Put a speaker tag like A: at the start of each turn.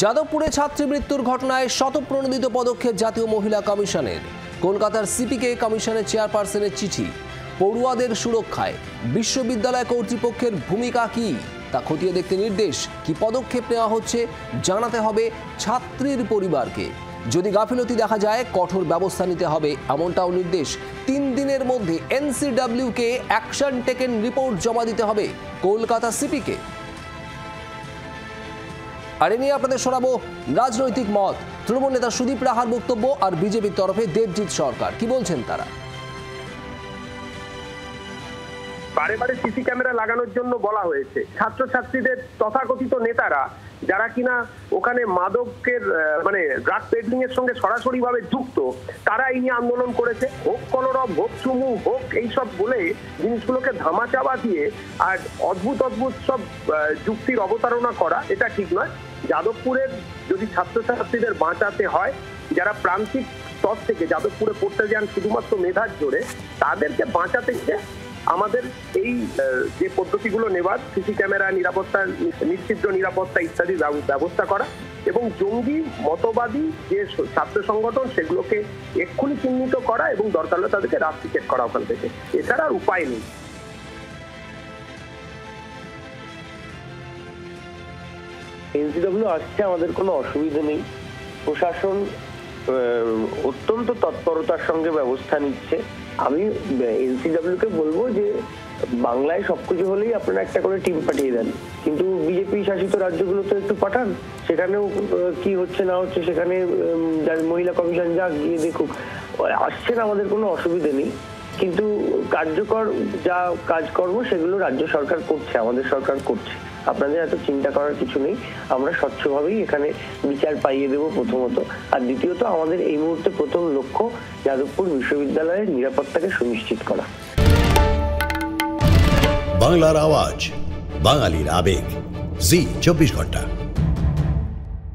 A: যাদবপুরে ছাত্রী মৃত্যুর ঘটনায় শতপ্রণোদিত পদক্ষেপ জাতীয় মহিলা কমিশনের। কলকাতার সিপিকে কমিশনের চেয়ারপারসনের চিঠি। পড়ুয়াদের সুরক্ষায় বিশ্ববিদ্যালয় কর্তৃপক্ষের ভূমিকা কি তা খতিয়ে দেখতে নির্দেশ। কি পদক্ষেপ নেওয়া হচ্ছে জানাতে হবে ছাত্রীর পরিবারকে। যদি গাফিলতি দেখা যায় কঠোর ব্যবস্থা নিতে হবে এমনটাও নির্দেশ। 3 দিনের মধ্যে এনসিডব্লিউকে অ্যাকশন টেকেন রিপোর্ট জমা দিতে হবে কলকাতা সিপিকে। আর এ নিয়ে আপনাদের শোনাবো রাজনৈতিক মত। তৃণমূল নেতা সুদীপ রাহার বক্তব্য আর বিজেপির তরফে দেবজিৎ সরকার কি বলছেন তারা।
B: বারে বারে সিসি ক্যামেরা লাগানোর জন্য বলা হয়েছে। ছাত্রছাত্রীদের তথাকথিত নেতারা যারা কিনা ওখানে মাদকের ড্রাগ পেডলিং এর সঙ্গে সরাসরি ভাবে যুক্ত, তারা এই নিয়ে আন্দোলন করেছে। হোক কলরব, হোক চুমু, হোক এইসব বলে জিনিসগুলোকে ধামাচাপা দিয়ে আর অদ্ভুত অদ্ভুত সব যুক্তির অবতারণা করা, এটা ঠিক নয়। যাদবপুরের যদি ছাত্রছাত্রীদের বাঁচাতে হয়, যারা প্রান্তিক স্তর থেকে যাদবপুরে পড়তে যান শুধুমাত্র মেধার জোরে, তাদেরকে বাঁচাতে গিয়ে আমাদের এই যে পদ্ধতিগুলো নেওয়ার, সিসি ক্যামেরা, নিরাপত্তা, নিশ্চিদ্র নিরাপত্তা ইত্যাদি ব্যবস্থা করা এবং জঙ্গি মতবাদী যে ছাত্র সংগঠন সেগুলোকে এক্ষুনি চিহ্নিত করা এবং দরকার হলে তাদেরকে রাস্তা চেক করা ওখান থেকে। এছাড়া আর উপায় নেই।
C: এনসিডব্লিউ আসছে, আমাদের কোনো অসুবিধা নেই। প্রশাসন অত্যন্ত তৎপরতার সঙ্গে ব্যবস্থা নিচ্ছে। আমি এনসিডব্লিউ কে বলবো যে বাংলায় সবকিছু হলেই আপনারা একটা করে টিম পাঠিয়ে দেন, কিন্তু বিজেপি শাসিত রাজ্যগুলো তো একটু পাঠান, সেখানেও কি হচ্ছে না হচ্ছে সেখানে মহিলা কমিশন যাক, গিয়ে দেখুক। আসছেন, আমাদের কোনো অসুবিধা নেই, কিন্তু কার্যকর যা কাজকর্ম সেগুলো রাজ্য সরকার করছে, আমাদের সরকার করছে। আপনাদের এত চিন্তা করার কিছু নেই। আমরা স্বচ্ছভাবেই এখানে বিচার পাইয়ে দেব প্রথমত, আর দ্বিতীয়ত আমাদের এই মুহূর্তে প্রথম লক্ষ্য যাদবপুর বিশ্ববিদ্যালয়ের নিরাপত্তাকে সুনিশ্চিত করা।
D: বাংলার আওয়াজ, বাঙালির আবেগ, জি 24 ঘন্টা।